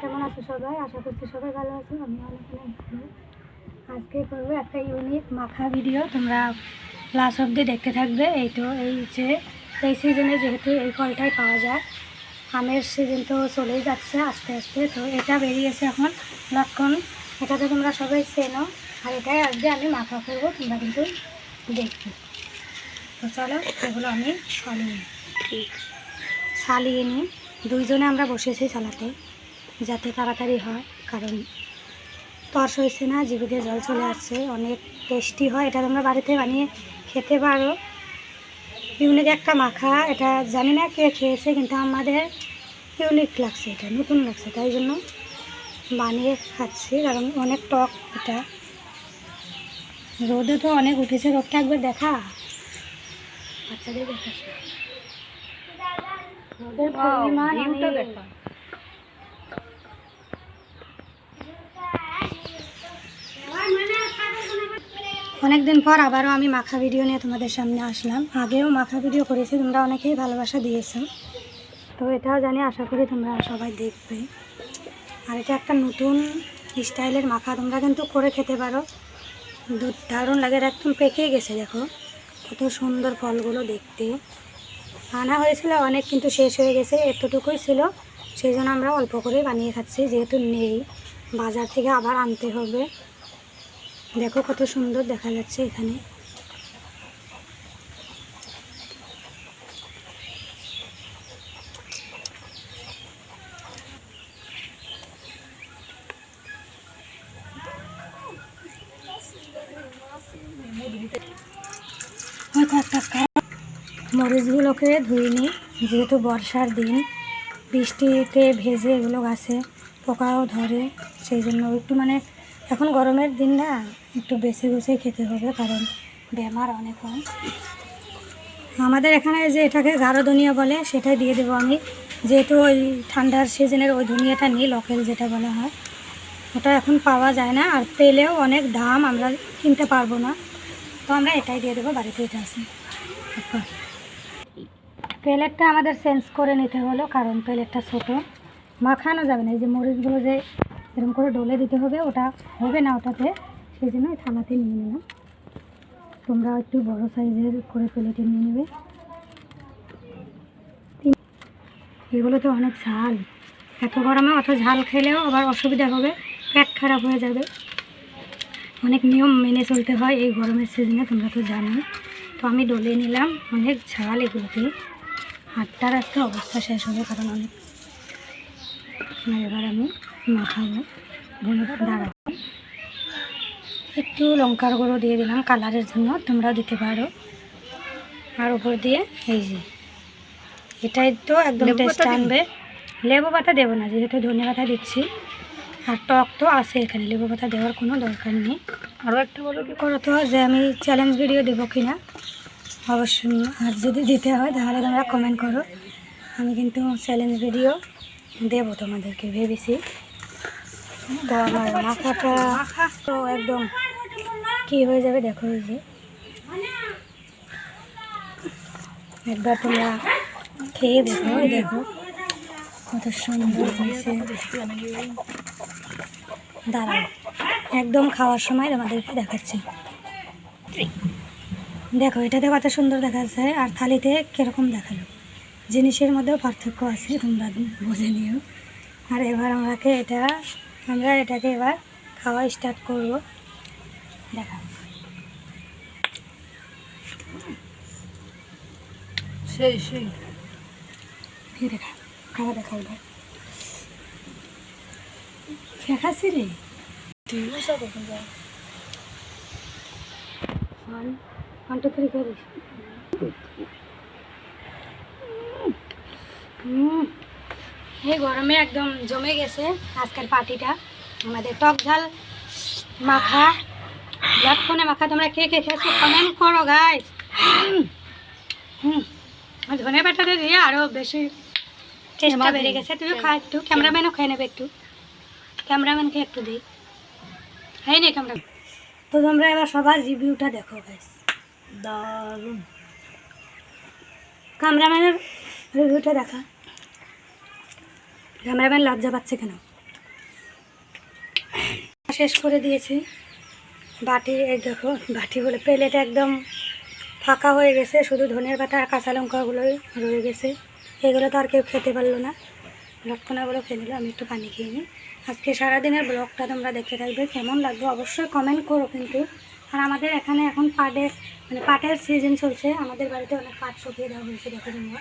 কেমন আছো সবাই? আশা করছি সবাই ভালো আছো। আমি অনেক ভালো। আজকে করবো একটা ইউনিক মাখা ভিডিও, তোমরা লাস্ট অবধি দেখতে থাকবে। এই তো এই সিজনে যেহেতু এই ফলটাই পাওয়া যায়, আমের সিজন তো চলেই যাচ্ছে আস্তে আস্তে। তো এটা বেরিয়েছে এখন লটকন, এটাতে তোমরা সবাই চেনো। আর এটাই আজকে আমি মাখা করবো, তোমরা কিন্তু দেখবে। তো চলো এগুলো আমি ছালিয়ে নিই। দুইজনে আমরা বসেছি চালাতে, যাতে তাড়াতাড়ি হয়, কারণ তর্স হয়েছে না, জিভে দিয়ে জল চলে আসছে। অনেক টেস্টি হয় এটা, তোমরা বাড়িতে বানিয়ে খেতে পারো। ইউনিক একটা মাখা, এটা জানি না কে খেয়েছে, কিন্তু আমাদের ইউনিক লাগছে, এটা নতুন লাগছে, তাই জন্য বানিয়ে খাচ্ছি। কারণ অনেক টক এটা, রোদে তো অনেক উঠেছে, রোদটা একবার দেখা, বাচ্চাদের দেখাচ্ছে রোদের পরিমাণ দেখা। অনেকদিন পর আবারও আমি মাখা ভিডিও নিয়ে তোমাদের সামনে আসলাম। আগেও মাখা ভিডিও করেছি, তোমরা অনেকেই ভালোবাসা দিয়েছো, তো এটাও জানি, আশা করি তোমরা সবাই দেখবে। আর এটা একটা নতুন স্টাইলের মাখা, তোমরা কিন্তু করে খেতে পারো, দারুণ লাগে। একদম পেকে গেছে, দেখো কত সুন্দর ফলগুলো দেখতে। আনা হয়েছিল অনেক, কিন্তু শেষ হয়ে গেছে, এতটুকুই ছিল, সেই জন্য আমরা অল্প করে বানিয়ে খাচ্ছি, যেহেতু নেই, বাজার থেকে আবার আনতে হবে। দেখো কত সুন্দর দেখা যাচ্ছে এখানে। মরিচগুলোকে ধুয়ে নিই, যেহেতু বর্ষার দিন, বৃষ্টিতে ভেজে এগুলো গাছে পোকাও ধরে, সেই জন্য একটু এখন গরমের দিন না, একটু বেছে বেছে খেতে হবে, কারণ বেমার অনেক হয়। আমাদের এখানে যে এটাকে গাঢ় ধনিয়া বলে, সেটাই দিয়ে দেবো আমি, যেহেতু ওই ঠান্ডার সিজনের ওই ধনিয়াটা নেই, লোকাল যেটা বলা হয়, ওটা এখন পাওয়া যায় না, আর পেলেও অনেক দাম, আমরা কিনতে পারবো না, তো আমরা এটাই দিয়ে দেবো, বাড়িতে এটা আছে। প্লেটটা আমাদের চেঞ্জ করে নিতে হলো, কারণ প্লেটটা ছোটো, মাখানো যাবে না। এই যে মরিচগুলো যে এরকম করে ডলে দিতে হবে, ওটা হবে না ওটাতে, সেই জন্য এই থালাতে নিয়ে নিলাম। তোমরা একটু বড় সাইজের করে প্লেটে নিয়ে নেবে। এগুলো তো অনেক ঝাল, এত গরমে অত ঝাল খেলেও আবার অসুবিধা হবে, পেট খারাপ হয়ে যাবে। অনেক নিয়ম মেনে চলতে হয় এই গরমের সিজনে, তোমরা তো জানোই। তো আমি ডলে নিলাম, অনেক ঝাল এগুলোতে, হাতটা রাখতে অবস্থা শেষ হবে, কারণ অনেক। এবার আমি মাখাবো, দাঁড়াবো। একটু লঙ্কার গুঁড়ো দিয়ে দিলাম কালারের জন্য, তোমরাও দিতে পারো। আর উপর দিয়ে এই যে এটাই তো একদম টেস্ট আনবে। লেবু পাতা দেবো না, যেহেতু ধনে পাতা দিচ্ছি, আর টক তো আছে এখানে, লেবু পাতা দেওয়ার কোনো দরকার নেই। আরও একটা বলো কি করো তো, যে আমি চ্যালেঞ্জ ভিডিও দেবো কিনা অবশ্যই, আর যদি দিতে হয় তাহলে তোমরা কমেন্ট করো, আমি কিন্তু চ্যালেঞ্জ ভিডিও দেবো তোমাদেরকে ভেবেছি। তো আমার মাখাটা তো একদম কী হয়ে যাবে দেখো, এই যে একবার তোমরা খেয়ে দেখো, দেখো কত সুন্দর হয়েছে। দাঁড়াও, একদম খাওয়ার সময় তোমাদেরকে দেখাচ্ছি। দেখো এটাতে কত সুন্দর দেখা যায়, আর থালিতে কীরকম দেখালো, জিনিসের মধ্যেও পার্থক্য আছে, তোমরা বুঝে নিও। আর এবার আমরা এটাকে এবার খাওয়া স্টার্ট করব। দেখা দেখা খাওয়া দেখা এবার দেখাচ্ছি রে, এই গরমে একদম জমে গেছে আজকের পার্টিটা, আমাদের টক ঝাল মাখা, লটকনে মাখা। তোমরা কে কে খেয়েছো কমেন্ট করো গাইস। ধনে পাতাটা দিয়ে আরও বেশি টেস্টটা বেড়ে গেছে। তুইও খা একটু, ক্যামেরাম্যানও খেয়ে নেবে একটু, ক্যামেরাম্যানকে একটু দিই, হ্যাঁ নে ক্যামেরা। তো তোমরা এবার সবার রিভিউটা দেখো গাইস, দারুণ। ক্যামেরাম্যানের রিভিউটা দেখা, ক্যামেরাম্যান লজ্জা পাচ্ছে কেন? শেষ করে দিয়েছি। বাটি এই দেখো, বাটি বলে প্লেট একদম ফাঁকা হয়ে গেছে, শুধু ধনের পাতা আর কাঁচা লঙ্কাগুলোই রয়ে গেছে। এগুলো তো আর কেউ খেতে পারলো না, লটকনাগুলো খেয়ে নিল। আমি একটু পানি খেয়ে নিই। আজকে সারাদিনের ব্লগটা তোমরা দেখতে থাকবে, কেমন লাগবে অবশ্যই কমেন্ট করো কিন্তু। আর আমাদের এখানে এখন পাটের সিজন চলছে, আমাদের বাড়িতে অনেক পাট শুকিয়ে দেওয়া হয়েছে, দেখো তোমরা।